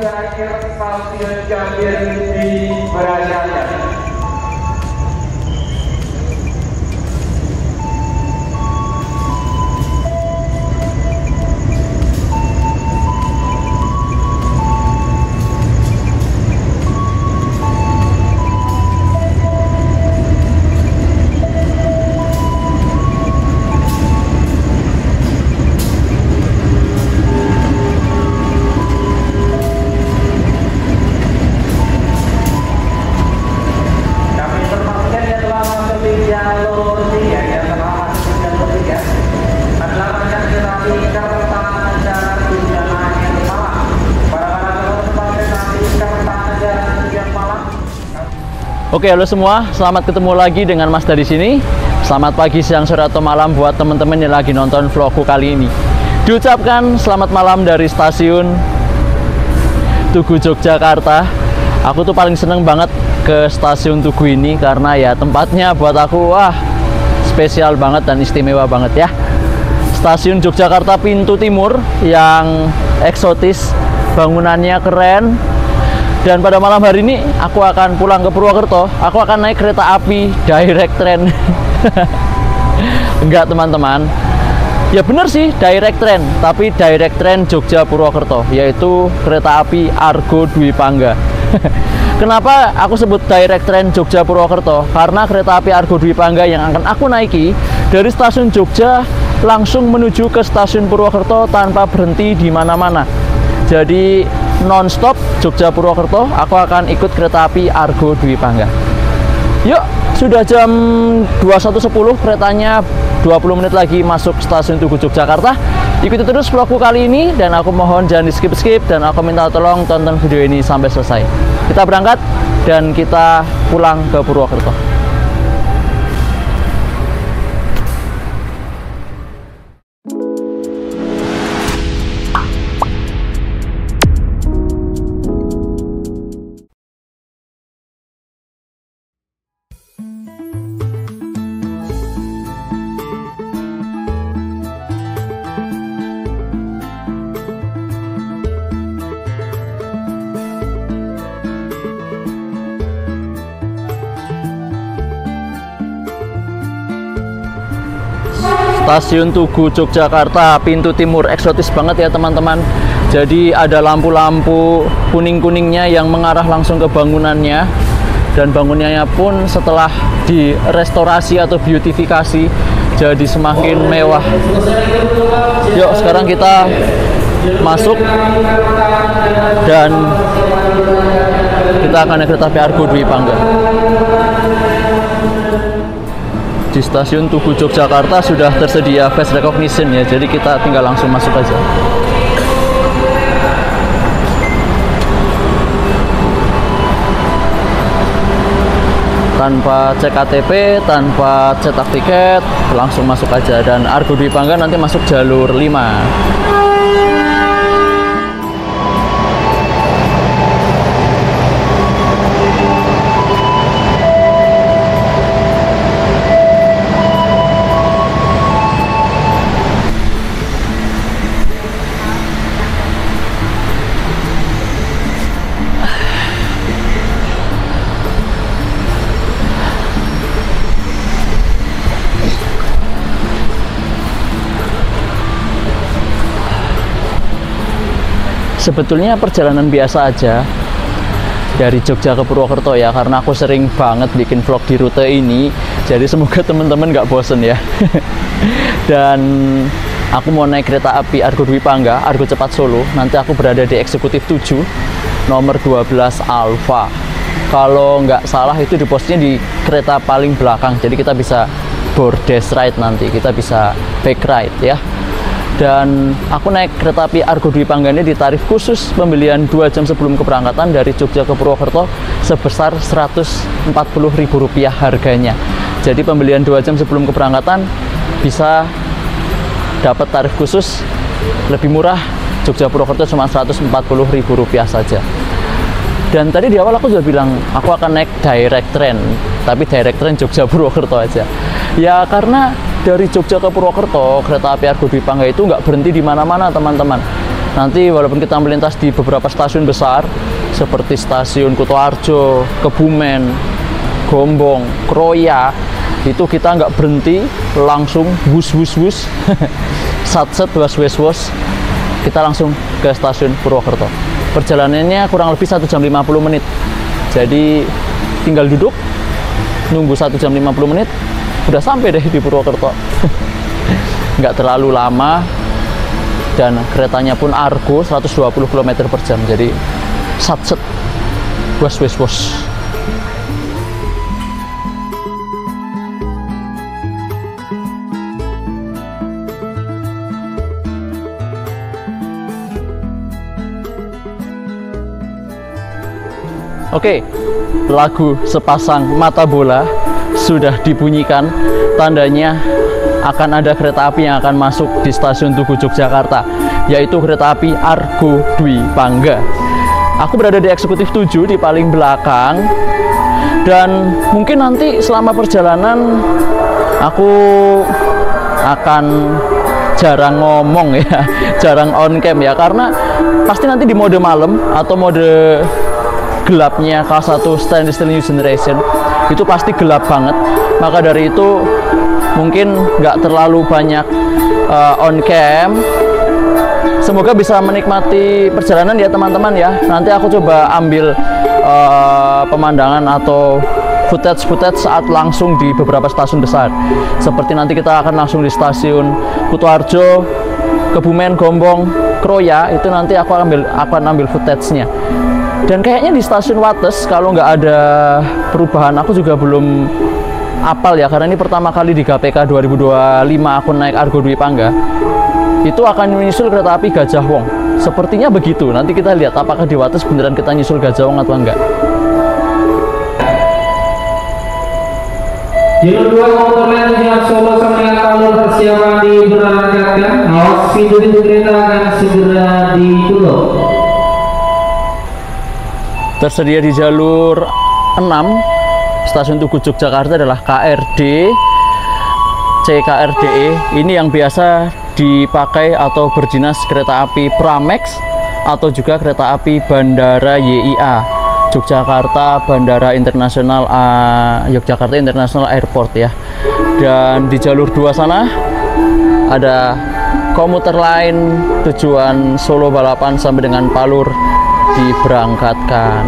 terakhir stasiun Gambir diberangkatkan. Oke, halo semua, selamat ketemu lagi dengan Mas dari sini. Selamat pagi, siang, sore, atau malam buat teman-teman yang lagi nonton vlogku kali ini. Diucapkan selamat malam dari stasiun Tugu Yogyakarta. Aku tuh paling seneng banget ke stasiun Tugu ini karena ya tempatnya buat aku spesial banget dan istimewa banget ya. Stasiun Yogyakarta pintu timur yang eksotis, bangunannya keren. Dan pada malam hari ini aku akan pulang ke Purwokerto. Aku akan naik kereta api direct train. Enggak teman-teman, ya bener sih direct train, tapi direct train Jogja Purwokerto, yaitu kereta api Argo Dwi Pangga. Kenapa aku sebut direct train Jogja Purwokerto? Karena kereta api Argo Dwi Pangga yang akan aku naiki dari stasiun Jogja langsung menuju ke stasiun Purwokerto tanpa berhenti di mana-mana. Jadi non-stop Jogja Purwokerto, aku akan ikut kereta api Argo Dwi Pangga. Yuk, sudah jam 21.10, keretanya 20 menit lagi masuk stasiun Tugu Yogyakarta. Ikuti terus vlogku kali ini, dan aku mohon jangan di skip-skip, dan aku minta tolong tonton video ini sampai selesai. Kita berangkat, dan kita pulang ke Purwokerto. Stasiun Tugu Yogyakarta pintu timur eksotis banget ya teman-teman. Jadi ada lampu-lampu kuning-kuningnya yang mengarah langsung ke bangunannya, dan bangunannya pun setelah direstorasi atau beautifikasi jadi semakin mewah. Yuk sekarang kita masuk dan kita akan naik kereta api Argo Dwi Pangga. Di stasiun Tugu Yogyakarta sudah tersedia face recognition ya, jadi kita tinggal langsung masuk aja. Tanpa cek KTP, tanpa cetak tiket, langsung masuk aja. Dan Argo Dwi Pangga nanti masuk jalur 5. Sebetulnya perjalanan biasa aja dari Jogja ke Purwokerto ya, karena aku sering banget bikin vlog di rute ini, jadi semoga teman-teman nggak bosen ya. Dan aku mau naik kereta api Argo Dwi Pangga, Argo Cepat Solo. Nanti aku berada di eksekutif 7 nomor 12 Alfa. Kalau nggak salah itu di posnya di kereta paling belakang, jadi kita bisa board desk ride, nanti kita bisa back ride ya. Dan aku naik kereta api Argo Dwi Pangga ini di tarif khusus pembelian 2 jam sebelum keberangkatan dari Jogja ke Purwokerto sebesar Rp140.000 harganya. Jadi pembelian 2 jam sebelum keberangkatan bisa dapat tarif khusus lebih murah. Jogja Purwokerto cuma Rp140.000 saja. Dan tadi di awal aku juga bilang aku akan naik direct train, tapi direct train Jogja Purwokerto aja. Ya karena dari Jogja ke Purwokerto kereta api Argo Dwi Pangga itu nggak berhenti di mana-mana teman-teman. Nanti walaupun kita melintas di beberapa stasiun besar seperti stasiun Kutoarjo, Kebumen, Gombong, Kroya, itu kita nggak berhenti, langsung wus satset was, kita langsung ke stasiun Purwokerto. Perjalanannya kurang lebih 1 jam 50 menit. Jadi tinggal duduk, nunggu 1 jam 50 menit, udah sampai deh di Purwokerto. Nggak terlalu lama, dan keretanya pun Argo 120 km per jam. Jadi satset was. Oke, lagu Sepasang Mata Bola sudah dibunyikan, tandanya akan ada kereta api yang akan masuk di stasiun Tugu Yogyakarta, yaitu kereta api Argo Dwi Pangga. Aku berada di eksekutif 7 di paling belakang, dan mungkin nanti selama perjalanan aku akan jarang ngomong ya, jarang on cam ya, karena pasti nanti di mode malam atau mode gelapnya kelas 1 Stainless Steel New Generation itu pasti gelap banget. Maka dari itu mungkin nggak terlalu banyak on cam. Semoga bisa menikmati perjalanan ya teman-teman ya. Nanti aku coba ambil pemandangan atau footage saat langsung di beberapa stasiun besar. Seperti nanti kita akan langsung di stasiun Kutoarjo, Kebumen, Gombong, Kroya, itu nanti aku akan ambil footage-nya. Dan kayaknya di stasiun Wates, kalau nggak ada perubahan, aku juga belum apal ya, karena ini pertama kali di KPK 2025 aku naik Argo Dwi Pangga. Itu akan menyusul kereta api Gajah Wong. Sepertinya begitu. Nanti kita lihat apakah di Wates beneran kita nyusul Gajah Wong atau enggak. Jalur 2 komuter lain tujuan Solo sampai dengan Palu persiapan diberangkatkan. Awas pintu kereta akan segera ditutup. Tersedia di jalur 6 stasiun Tugu Yogyakarta adalah KRD, CKRDE. Ini yang biasa dipakai atau berdinas kereta api Pramex atau juga kereta api Bandara YIA Yogyakarta, Bandara Internasional Yogyakarta International Airport ya. Dan di jalur 2 sana ada komuter lain tujuan Solo Balapan sampai dengan Palur diberangkatkan.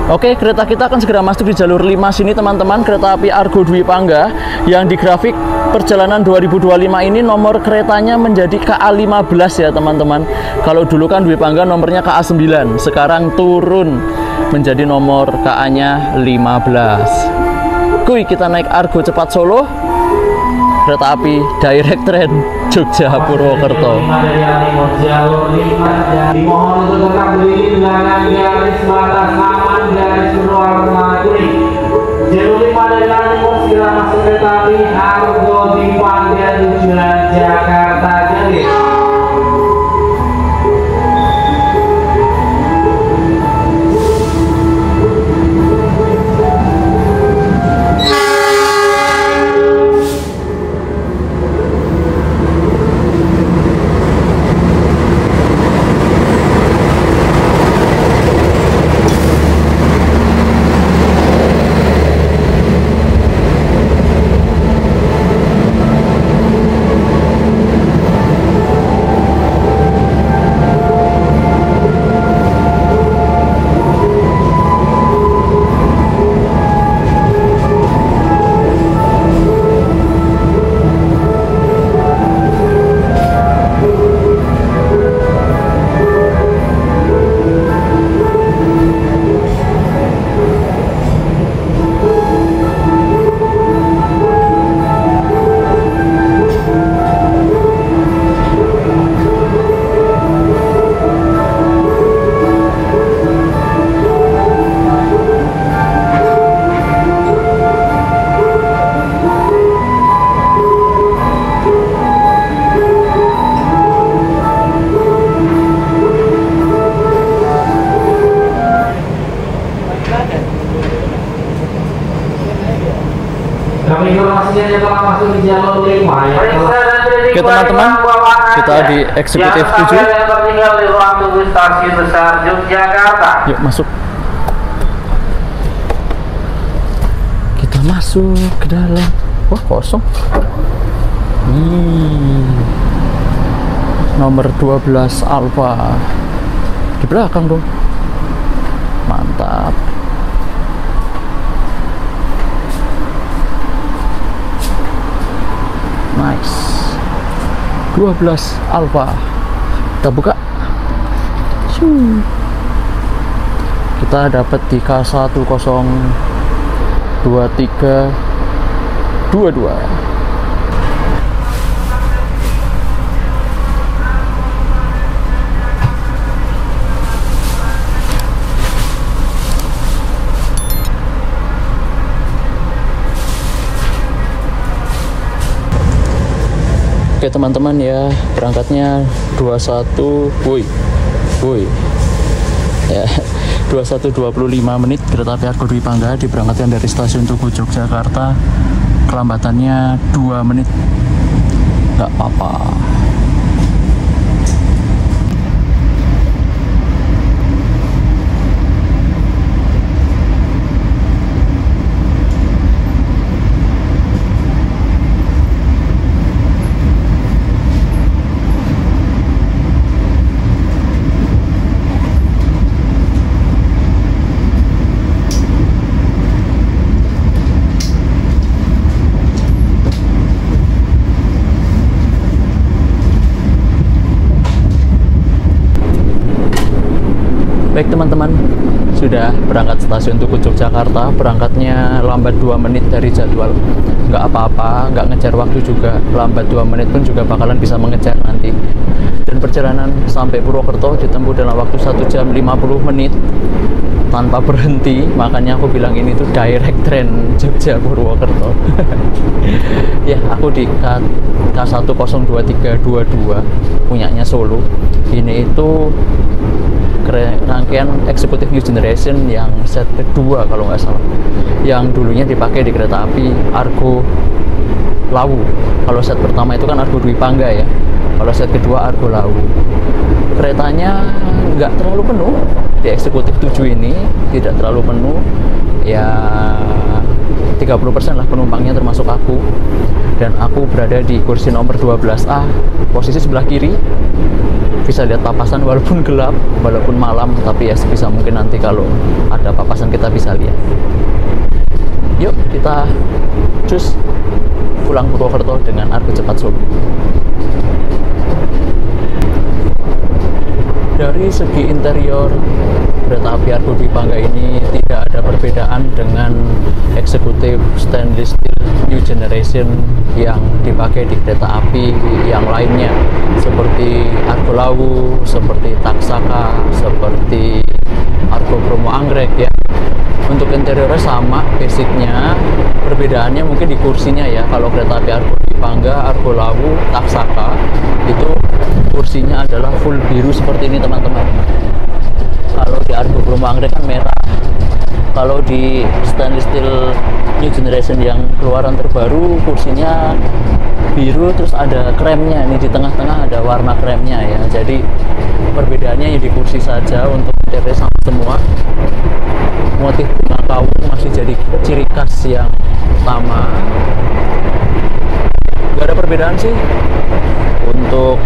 Oke, kereta kita akan segera masuk di jalur 5 sini teman-teman. Kereta api Argo Dwi Pangga yang di grafik perjalanan 2025 ini nomor keretanya menjadi KA15 ya teman-teman. Kalau dulu kan Dwi Pangga nomornya KA9, sekarang turun menjadi nomor KA-nya 15. Kuy, kita naik Argo Cepat Solo, kereta api direct train Jogja Purwokerto. Dimohon untuk tetap berdiri dengan garis batas aman, garis berwarna kuning. Jalur 5 dari Jalan Timur segera masuk kereta api Argo Dwi Pangga tujuan Jakarta Gambir. Kami informasinya yang telah masuk di jalur 5 ya. Oke teman-teman, kita di eksekutif 7. Yang tertinggal di ruang tunggu stasiun besar Yogyakarta. Yuk masuk. Kita masuk ke dalam. Wah kosong. Nomor 12 Alfa di belakang dong. Mantap. Nice. 12 Alfa. Kita buka. Kita dapat di K102322. Oke teman-teman ya, berangkatnya 21 ya 21.25 menit kereta api Argo Dwi Pangga diberangkatkan dari stasiun Tugu Yogyakarta. Kelambatannya 2 menit, nggak apa-apa. Baik teman-teman, sudah berangkat stasiun Tugu Yogyakarta. Berangkatnya lambat 2 menit dari jadwal. Nggak apa-apa, nggak ngejar waktu juga. Lambat 2 menit pun juga bakalan bisa mengejar nanti. Dan perjalanan sampai Purwokerto ditempuh dalam waktu 1 jam 50 menit tanpa berhenti. Makanya aku bilang ini tuh direct train Jogja Purwokerto. Ya, aku di K102322 punyanya Solo. Ini itu rangkaian eksekutif New Generation yang set kedua kalau nggak salah, yang dulunya dipakai di kereta api Argo Lawu. Kalau set pertama itu kan Argo Dwi Pangga ya, kalau set kedua Argo Lawu. Keretanya nggak terlalu penuh di eksekutif 7 ini, tidak terlalu penuh ya, 30% lah penumpangnya termasuk aku. Dan aku berada di kursi nomor 12A, posisi sebelah kiri. Bisa lihat papasan walaupun gelap, walaupun malam, tapi ya sebisa mungkin nanti kalau ada papasan kita bisa lihat. Yuk kita cus pulang Purwokerto dengan Argo Cepat Solo. Dari segi interior, kereta api Argo Dwi Pangga ini tidak ada perbedaan dengan eksekutif stainless steel New Generation yang dipakai di kereta api yang lainnya, seperti Argo Lawu, seperti Taksaka, seperti Argo Bromo Anggrek ya. Untuk interiornya sama basicnya, perbedaannya mungkin di kursinya ya. Kalau kereta api Argo Dwi Pangga, Argo Lawu, Taksaka itu kursinya adalah full biru seperti ini teman-teman. Kalau di Argo Bromo Anggrek kan merah. Kalau di stainless steel New Generation yang keluaran terbaru kursinya biru, terus ada kremnya nih di tengah-tengah, ada warna kremnya ya. Jadi perbedaannya ya di kursi saja. Untuk interior sama semua, motif bunga kawu masih jadi ciri khas yang utama. Gak ada perbedaan sih. Untuk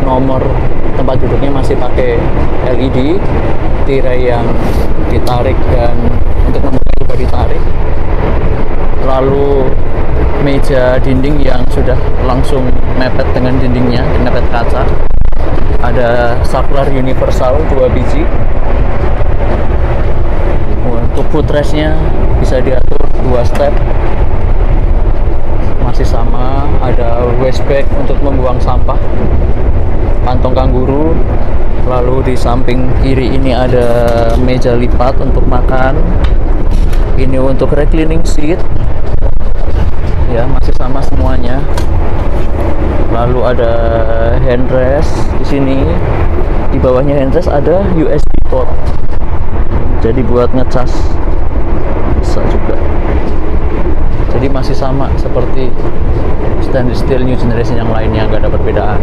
nomor tempat duduknya masih pakai LED, tirai yang ditarik dan untuk membuka juga ditarik. Lalu meja dinding yang sudah langsung mepet dengan dindingnya, mepet kaca. Ada saklar universal 2 biji. Untuk footrestnya bisa diatur 2 step, masih sama. Ada wastebag untuk membuang sampah, kantong kanguru. Lalu di samping kiri ini ada meja lipat untuk makan. Ini untuk reclining seat ya, masih sama semuanya. Lalu ada handrest di sini. Di bawahnya handrest ada USB port, jadi buat ngecas bisa juga. Jadi masih sama seperti stainless steel new generation yang lainnya, nggak ada perbedaan.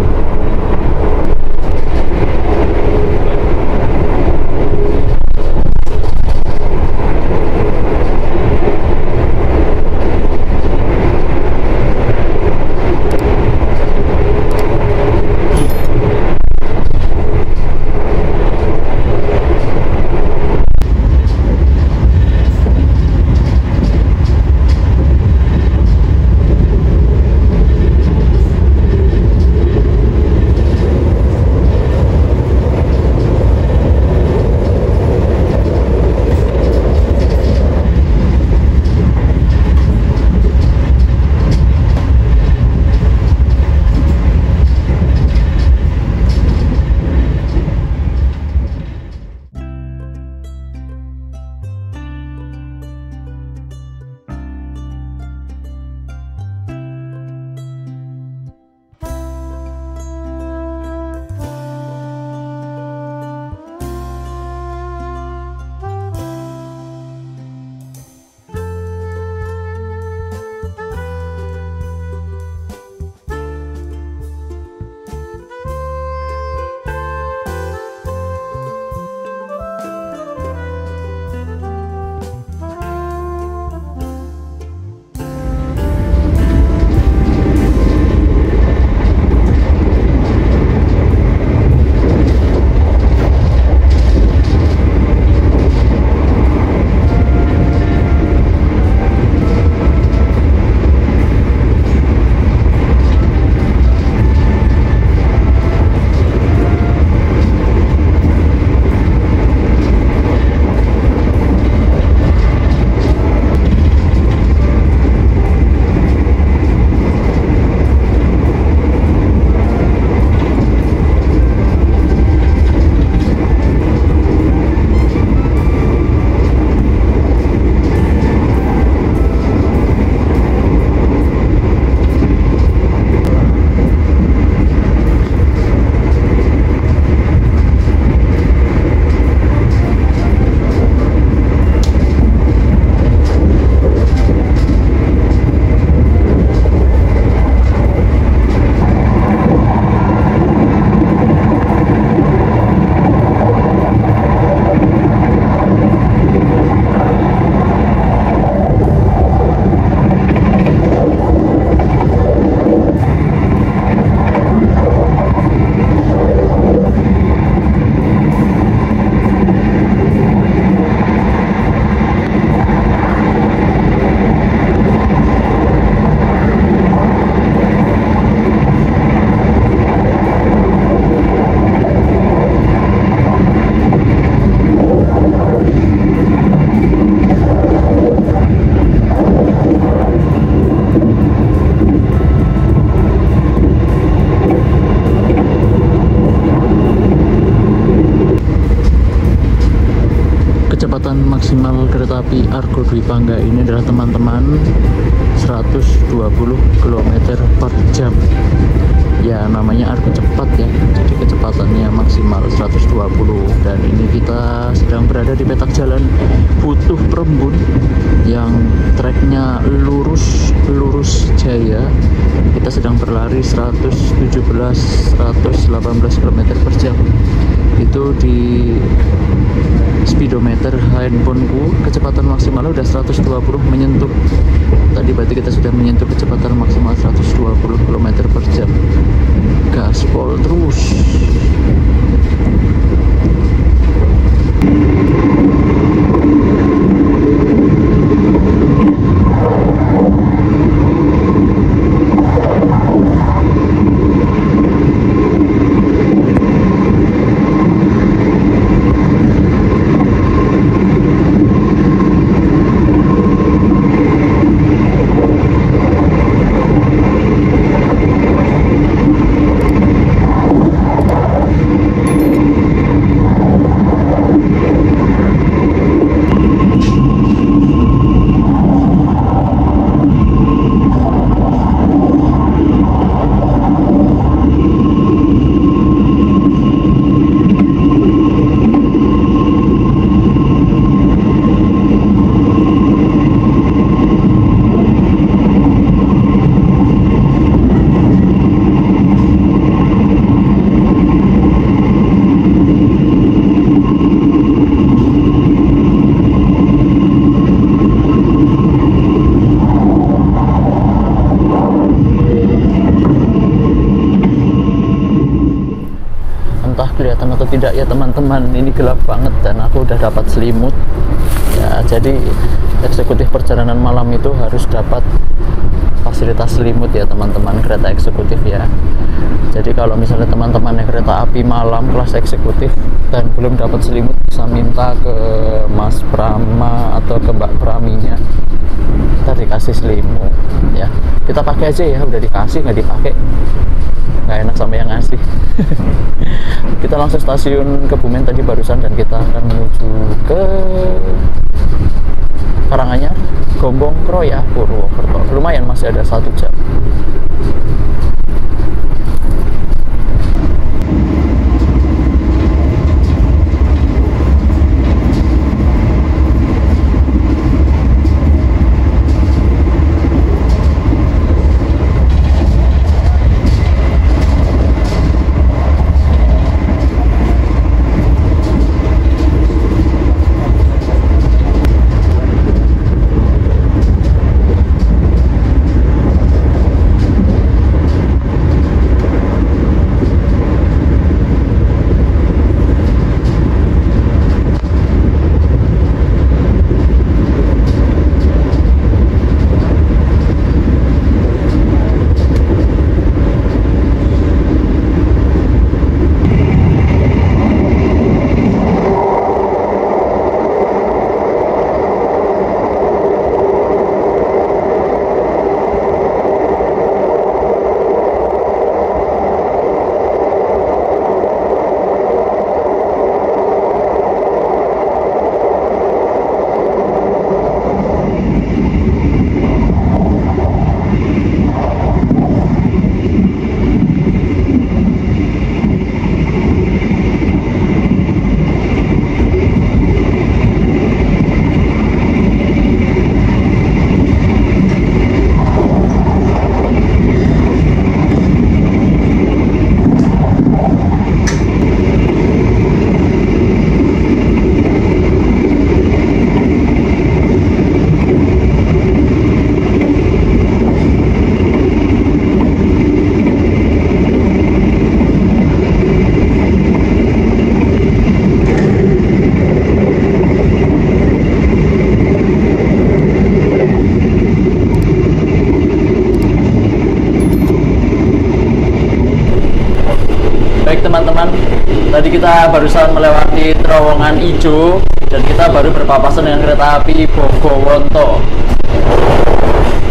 Maksimal kereta api Argo Dwi Pangga ini adalah teman-teman 120 km per jam. Ya namanya Argo cepat ya, jadi kecepatannya maksimal 120. Dan ini kita sedang berada di petak jalan Butuh Perembun yang treknya lurus jaya. Kita sedang berlari 118 km per jam. Itu di speedometer handphoneku kecepatan maksimalnya udah 120 menyentuh. Tadi berarti kita sudah menyentuh kecepatan maksimal 120 km per jam. Gaspol terus. tidak ya teman-teman, ini gelap banget dan aku udah dapat selimut ya. Jadi eksekutif perjalanan malam itu harus dapat fasilitas selimut ya teman-teman, kereta eksekutif ya. Jadi kalau misalnya teman-teman yang kereta api malam kelas eksekutif dan belum dapat selimut, bisa minta ke Mas Prama atau ke Mbak Praminya, kita dikasih selimut ya. Kita pakai aja ya, udah dikasih nggak dipakai nggak enak sama yang ngasih. Kita langsung stasiun Kebumen tadi barusan, dan kita akan menuju ke Karanganyar, Gombong, Kroya, Purwokerto. Lumayan, masih ada 1 jam. Teman-teman, tadi kita barusan melewati terowongan hijau dan kita baru berpapasan dengan kereta api Bogowonto.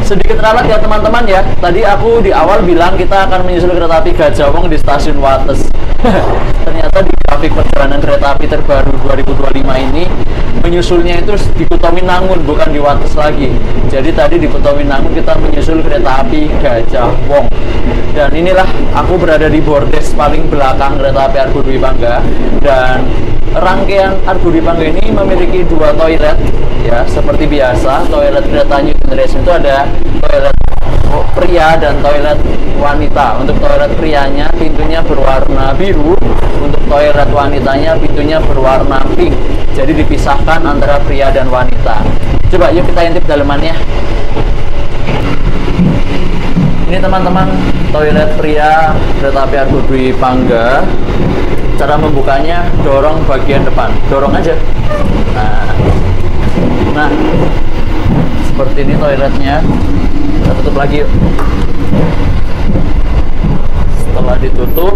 Sedikit ralat ya teman-teman ya, tadi aku di awal bilang kita akan menyusul kereta api Gajah Wong di stasiun Wates. Ternyata di grafik perjalanan kereta api terbaru 2025 ini menyusulnya itu di Kutominangun, bukan di Wates lagi. Jadi tadi di Kutominangun kita menyusul kereta api Gajah Wong. Dan inilah aku berada di bordes paling belakang kereta api Argo Dwi Pangga, dan rangkaian Argo Dwi Pangga ini memiliki 2 toilet ya, seperti biasa. Toilet kereta New Generation itu ada toilet pria dan toilet wanita. Untuk toilet prianya pintunya berwarna biru, untuk toilet wanitanya pintunya berwarna pink. Jadi dipisahkan antara pria dan wanita. Coba yuk kita intip dalemannya. Ini teman-teman toilet pria kereta api Argo Dwi Pangga. Cara membukanya dorong bagian depan, dorong aja. Nah seperti ini toiletnya. Kita tutup lagi yuk. Setelah ditutup,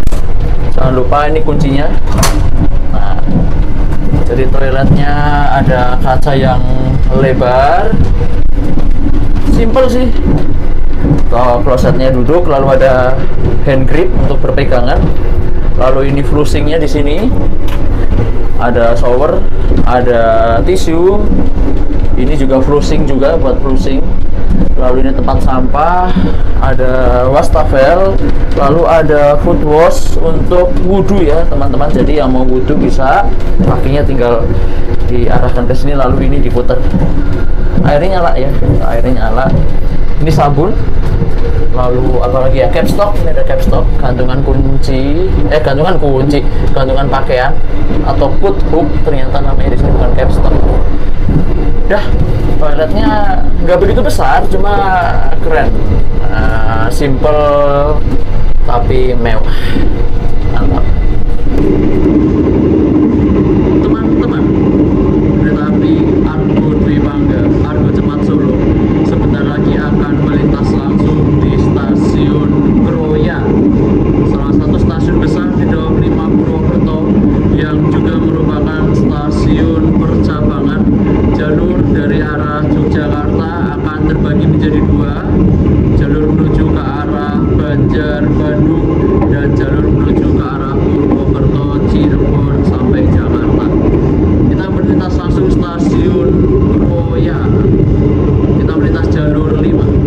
jangan lupa ini kuncinya. Nah, jadi toiletnya ada kaca yang lebar, simple sih. Klosetnya duduk, lalu ada hand grip untuk berpegangan. Lalu ini flushingnya di sini, ada shower, ada tisu. Ini juga flushing juga buat flushing. Lalu ini tempat sampah, ada wastafel, lalu ada foot wash untuk wudhu ya teman-teman. Jadi yang mau wudhu bisa, kakinya tinggal diarahkan ke sini, lalu ini diputar. Airnya nyala ya, airnya nyala. Ini sabun, lalu apalagi ya, capstock. Ini ada capstock, gantungan kunci, gantungan pakaian atau foot hook, ternyata namanya di sini, bukan capstock. Dah, toiletnya nggak begitu besar, cuma keren, simple tapi mewah, mantap. akan melintas langsung di stasiun Kroya, salah satu stasiun besar di Daob 5 Purwokerto yang juga merupakan stasiun percabangan. Jalur dari arah Yogyakarta akan terbagi menjadi dua, jalur menuju ke arah Banjar, Bandung, dan jalur menuju ke arah Purwokerto, Cirebon, sampai Jakarta. Kita melintas langsung stasiun Kroya. Kita melintas jalur 5.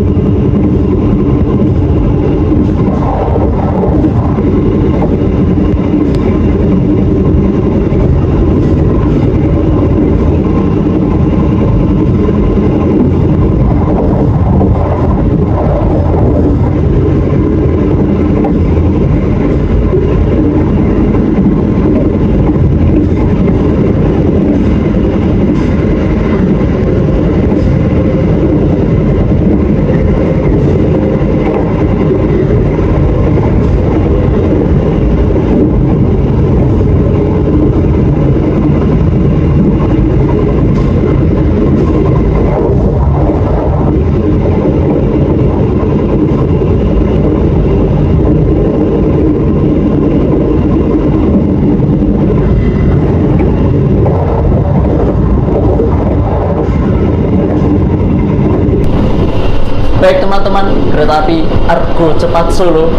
Baik teman-teman, kereta api Argo Cepat Solo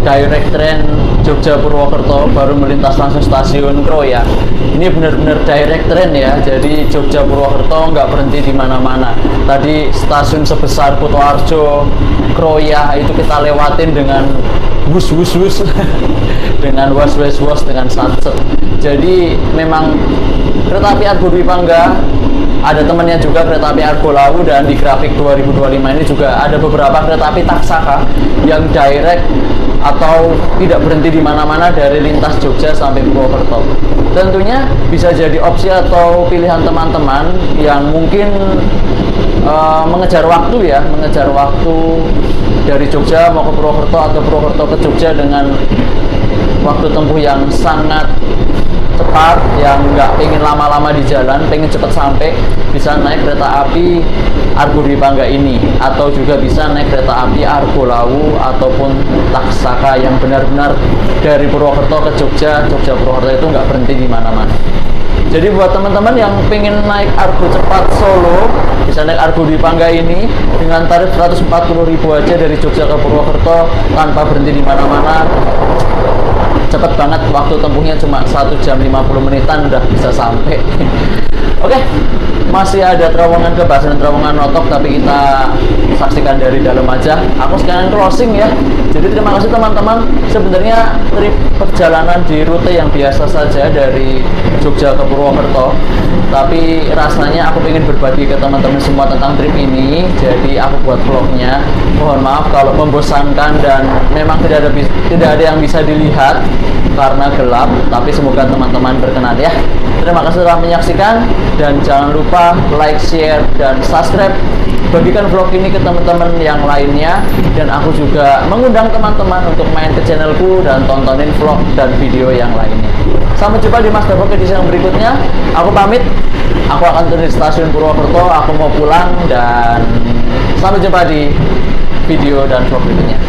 direct train Jogja Purwokerto baru melintas langsung stasiun Kroya. Ini benar-benar direct train ya, jadi Jogja Purwokerto nggak berhenti di mana-mana. Tadi stasiun sebesar Kutoarjo, Kroya itu kita lewatin dengan wus dengan was dengan satset. Jadi memang kereta api Argo Dwi Pangga, ada temannya juga kereta api Argo Lawu, dan di grafik 2025 ini juga ada beberapa kereta api Taksaka yang direct atau tidak berhenti di mana-mana dari lintas Jogja sampai Purwokerto. Tentunya bisa jadi opsi atau pilihan teman-teman yang mungkin mengejar waktu ya, mengejar waktu dari Jogja mau ke Purwokerto atau Purwokerto ke Jogja dengan waktu tempuh yang sangat cepat, yang nggak pengen lama-lama di jalan, pengen cepat sampai, bisa naik kereta api Argo Dwi Pangga ini, atau juga bisa naik kereta api Argo Lawu ataupun Taksaka yang benar-benar dari Purwokerto ke Jogja, Jogja Purwokerto itu nggak berhenti di mana-mana. Jadi buat teman-teman yang pengen naik Argo Cepat Solo, bisa naik Argo Dwi Pangga ini dengan tarif 140.000 aja dari Jogja ke Purwokerto tanpa berhenti di mana-mana. Cepet banget, waktu tempuhnya cuma 1 jam 50 menitan udah bisa sampai. Oke, masih ada terowongan Kebas dan terowongan Notok, tapi kita saksikan dari dalam aja. Aku sekalian closing ya. Jadi terima kasih teman-teman. Sebenarnya trip perjalanan di rute yang biasa saja dari Jogja ke Purwokerto, tapi rasanya aku pengen berbagi ke teman-teman semua tentang trip ini. Jadi aku buat vlognya. Mohon maaf kalau membosankan dan memang tidak ada yang bisa dilihat karena gelap, tapi semoga teman-teman berkenan ya. Terima kasih telah menyaksikan, dan jangan lupa like, share, dan subscribe. Bagikan vlog ini ke teman-teman yang lainnya, dan aku juga mengundang teman-teman untuk main ke channelku dan tontonin vlog dan video yang lainnya. Sampai jumpa di Mas Vlog edisi yang berikutnya. Aku pamit, aku akan turun di stasiun Purwokerto, aku mau pulang, dan sampai jumpa di video dan vlog berikutnya.